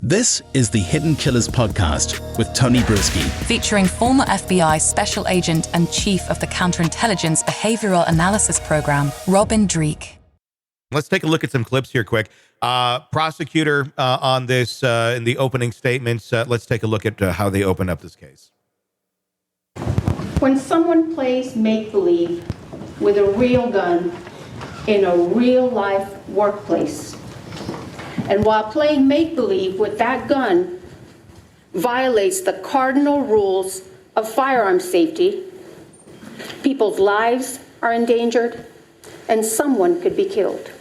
This is the Hidden Killers podcast with Tony Brueski. Featuring former FBI Special Agent and Chief of the Counterintelligence Behavioral Analysis Program, Robin Dreeke. Let's take a look at some clips here quick. Prosecutor on this in the opening statements. Let's take a look at how they open up this case. When someone plays make-believe with a real gun in a real-life workplace, and while playing make-believe with that gun violates the cardinal rules of firearm safety, people's lives are endangered, and someone could be killed.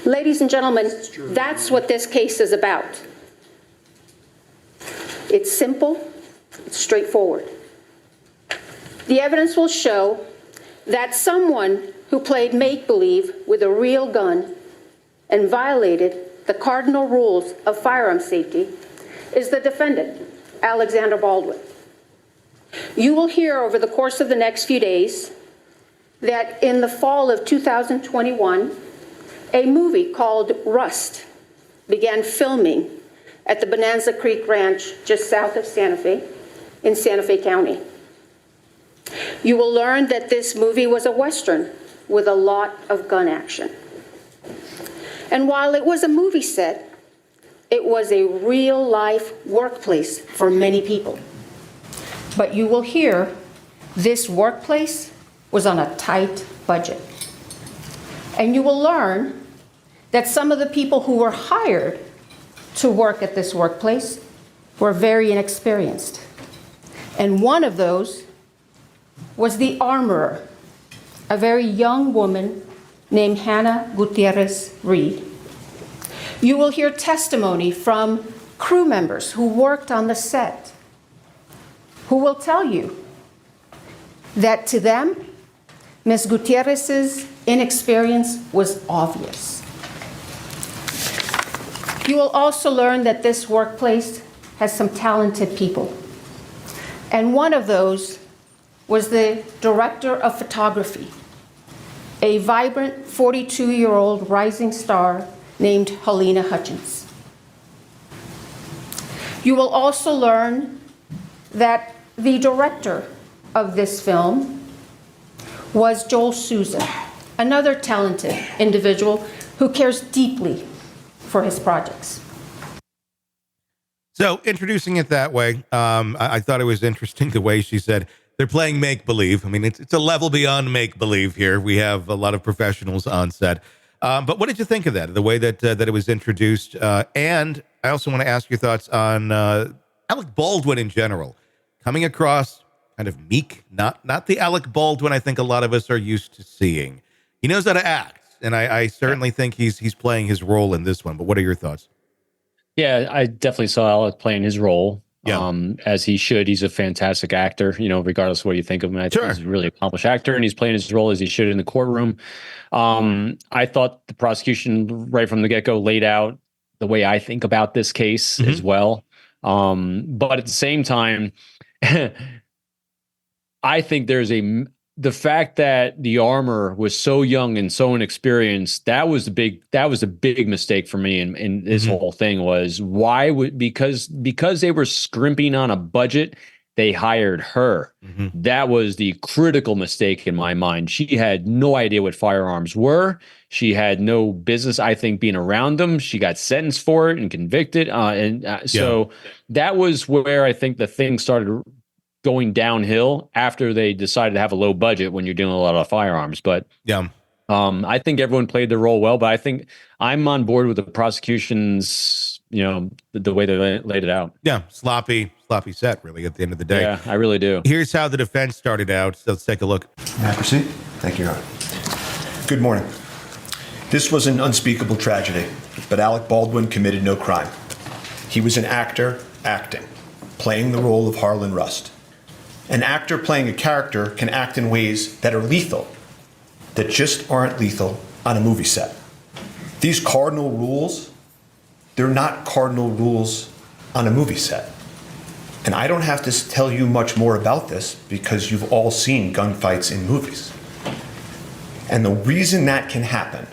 Ladies and gentlemen, that's what this case is about. It's simple, it's straightforward. The evidence will show that someone who played make-believe with a real gun and violated the cardinal rules of firearm safety is the defendant, Alec Baldwin. You will hear over the course of the next few days that in the fall of 2021, a movie called Rust began filming at the Bonanza Creek Ranch just south of Santa Fe in Santa Fe County. You will learn that this movie was a Western with a lot of gun action. And while it was a movie set, it was a real-life workplace for many people. But you will hear this workplace was on a tight budget. And you will learn that some of the people who were hired to work at this workplace were very inexperienced. And one of those was the armorer, a very young woman named Halyna Gutierrez Reed. You will hear testimony from crew members who worked on the set, who will tell you that to them, Ms. Gutierrez's inexperience was obvious. You will also learn that this workplace has some talented people. And one of those was the director of photography, a vibrant 42-year-old rising star named Halyna Hutchins. You will also learn that the director of this film was Joel Souza, another talented individual who cares deeply for his projects. So introducing it that way, I thought it was interesting the way she said, they're playing make-believe. I mean, it's a level beyond make-believe here. We have a lot of professionals on set. But what did you think of that, the way that that it was introduced? And I also want to ask your thoughts on Alec Baldwin in general, coming across kind of meek, not the Alec Baldwin I think a lot of us are used to seeing. He knows how to act, and I certainly think he's playing his role in this one. But what are your thoughts? Yeah, I definitely saw Alec playing his role. Yeah. As he should. He's a fantastic actor, regardless of what you think of him. I think he's a really accomplished actor, and he's playing his role as he should in the courtroom. I thought the prosecution right from the get-go laid out the way I think about this case as well. But at the same time, I think the fact that the armor was so young and so inexperienced, that was a big mistake for me in this whole thing. Was why would because they were scrimping on a budget, they hired her. That was the critical mistake in my mind. She had no idea what firearms were. She had no business, I think, being around them. She got sentenced for it and convicted. So that was where I think the thing started going downhill after they decided to have a low budget when you're dealing with a lot of firearms. But I think everyone played their role well, but I think I'm on board with the prosecution's, the way they laid it out. Yeah. Sloppy set, really, at the end of the day. Yeah, I really do. Here's how the defense started out. So let's take a look. May I proceed? Thank you, Your Honor. Good morning. This was an unspeakable tragedy, but Alec Baldwin committed no crime. He was an actor acting, playing the role of Harlan Rust. An actor playing a character can act in ways that are lethal, that just aren't lethal on a movie set. These cardinal rules, they're not cardinal rules on a movie set. And I don't have to tell you much more about this because you've all seen gunfights in movies. And the reason that can happen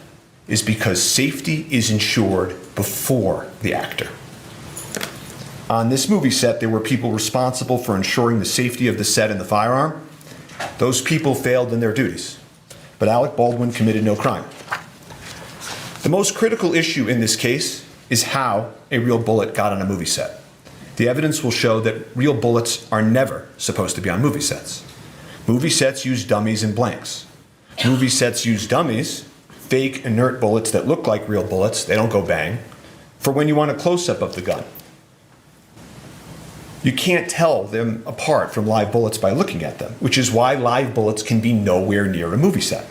is because safety is ensured before the actor. On this movie set, there were people responsible for ensuring the safety of the set and the firearm. Those people failed in their duties, but Alec Baldwin committed no crime. The most critical issue in this case is how a real bullet got on a movie set. The evidence will show that real bullets are never supposed to be on movie sets. Movie sets use dummies and blanks. Movie sets use dummies, fake inert bullets that look like real bullets, they don't go bang, for when you want a close-up of the gun. You can't tell them apart from live bullets by looking at them, which is why live bullets can be nowhere near a movie set.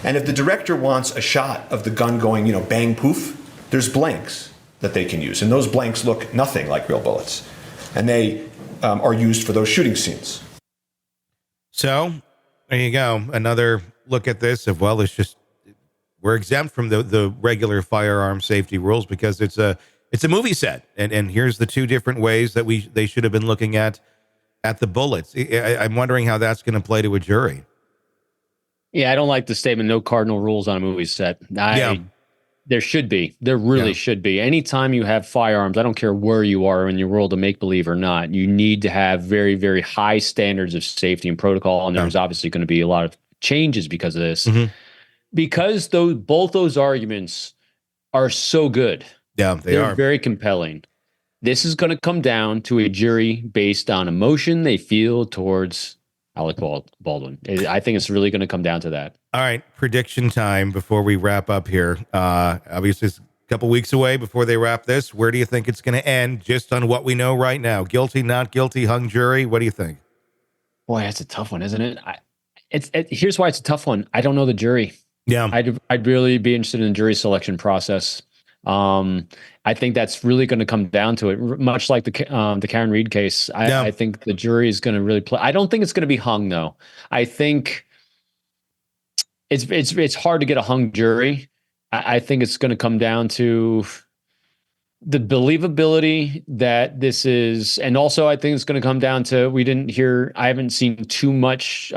And if the director wants a shot of the gun going, bang, poof, there's blanks that they can use. And those blanks look nothing like real bullets. And they are used for those shooting scenes. So there you go. Another look at this of, well, it's just, we're exempt from the regular firearm safety rules because it's a movie set. And here's the two different ways that they should have been looking at the bullets. I'm wondering how that's going to play to a jury. Yeah, I don't like the statement, no cardinal rules on a movie set. There should be. There really should be. Anytime you have firearms, I don't care where you are in your world of make-believe or not, you need to have very, very high standards of safety and protocol, and there's obviously going to be a lot of changes because of this. Mm-hmm. Because both those arguments are so good. Yeah, they're very compelling. This is going to come down to a jury based on emotion they feel towards Alec Baldwin. I think it's really going to come down to that. All right, prediction time before we wrap up here. Obviously, it's a couple weeks away before they wrap this. Where do you think it's going to end, just on what we know right now? Guilty, not guilty, hung jury? What do you think? Boy, that's a tough one, isn't it? Here's why it's a tough one. I don't know the jury. Yeah, I'd really be interested in the jury selection process. I think that's really going to come down to it, much like the Karen Reed case. I think the jury is going to really play. I don't think it's going to be hung, though. I think it's hard to get a hung jury. I think it's going to come down to the believability that this is, and also I think it's going to come down to I haven't seen too much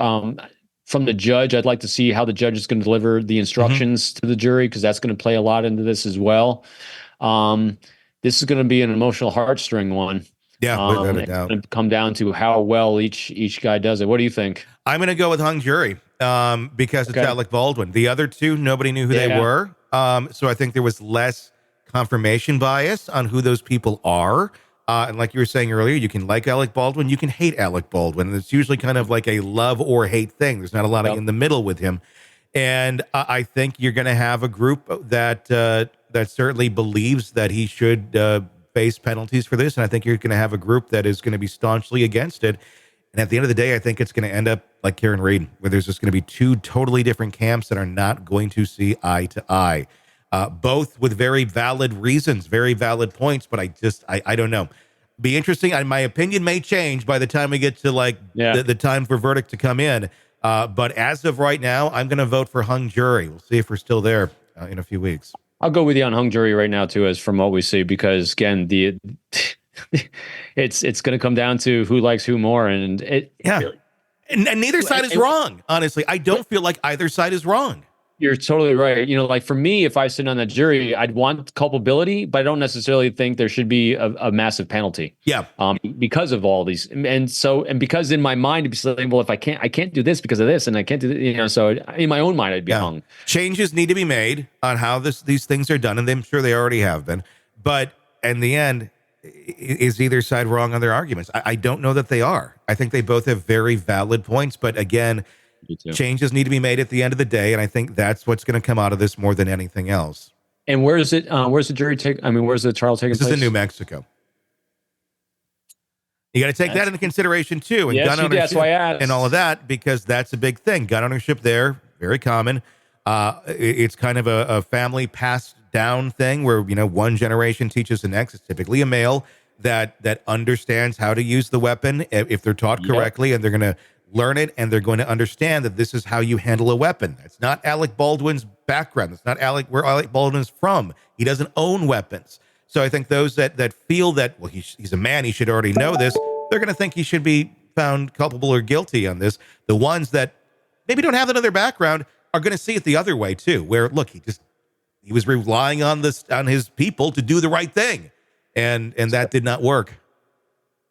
from the judge. I'd like to see how the judge is going to deliver the instructions to the jury, because that's going to play a lot into this as well. This is going to be an emotional heartstring one. Yeah, without a doubt. It's going to come down to how well each guy does it. What do you think? I'm going to go with hung jury because it's Alec Baldwin. The other two, nobody knew who they were. So I think there was less confirmation bias on who those people are. And like you were saying earlier, you can like Alec Baldwin, you can hate Alec Baldwin. And it's usually kind of like a love or hate thing. There's not a lot of in the middle with him. And I think you're going to have a group that certainly believes that he should face penalties for this. And I think you're going to have a group that is going to be staunchly against it. And at the end of the day, I think it's going to end up like Karen Reed, where there's just going to be two totally different camps that are not going to see eye to eye. Both with very valid reasons, very valid points, but I don't know. Be interesting. My opinion may change by the time we get to the time for verdict to come in. But as of right now, I'm going to vote for hung jury. We'll see if we're still there in a few weeks. I'll go with you on hung jury right now too, as from what we see, because again, it's going to come down to who likes who more, and and neither side is wrong. Honestly, I don't feel like either side is wrong. You're totally right. Like for me, if I sit on that jury, I'd want culpability, but I don't necessarily think there should be a massive penalty. Yeah. Because of all these, and because in my mind, it'd be saying, well, if I can't do this because of this, and I can't do this, so in my own mind, I'd be hung. Changes need to be made on how these things are done, and I'm sure they already have been. But in the end, is either side wrong on their arguments? I don't know that they are. I think they both have very valid points, but again, changes need to be made at the end of the day, and I think that's what's going to come out of this more than anything else. And where is it? Where's the jury take? Where's the trial taking place? This is in New Mexico. You got to take that into consideration too, and gun ownership, that's why I asked. And all of that, because that's a big thing. Gun ownership there, very common. It's kind of a family passed down thing where one generation teaches the next. It's typically a male that understands how to use the weapon if they're taught correctly, and they're going to learn it, and they're going to understand that this is how you handle a weapon. That's not Alec Baldwin's background. That's not where Alec Baldwin's from. He doesn't own weapons. So I think those that feel that, well, he's a man, he should already know this, they're going to think he should be found culpable or guilty on this. The ones that maybe don't have that other background are going to see it the other way too, where look, he was relying on his people to do the right thing. and that did not work.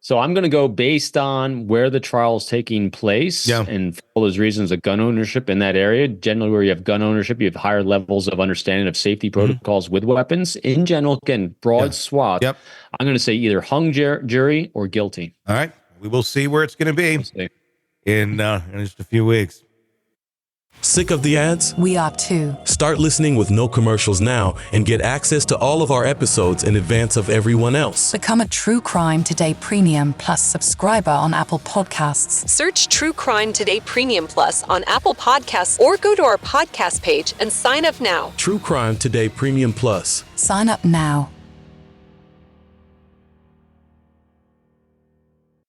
So I'm going to go based on where the trial is taking place, Yeah. and for all those reasons of gun ownership in that area. Generally, where you have gun ownership, you have higher levels of understanding of safety protocols with weapons. In general, again, broad swath. Yep. I'm going to say either hung jury or guilty. All right. We will see where it's going to be in just a few weeks. Sick of the ads? We are too. Start listening with no commercials now and get access to all of our episodes in advance of everyone else. Become a True Crime Today Premium Plus subscriber on Apple Podcasts. Search True Crime Today Premium Plus on Apple Podcasts or go to our podcast page and sign up now. True Crime Today Premium Plus. Sign up now.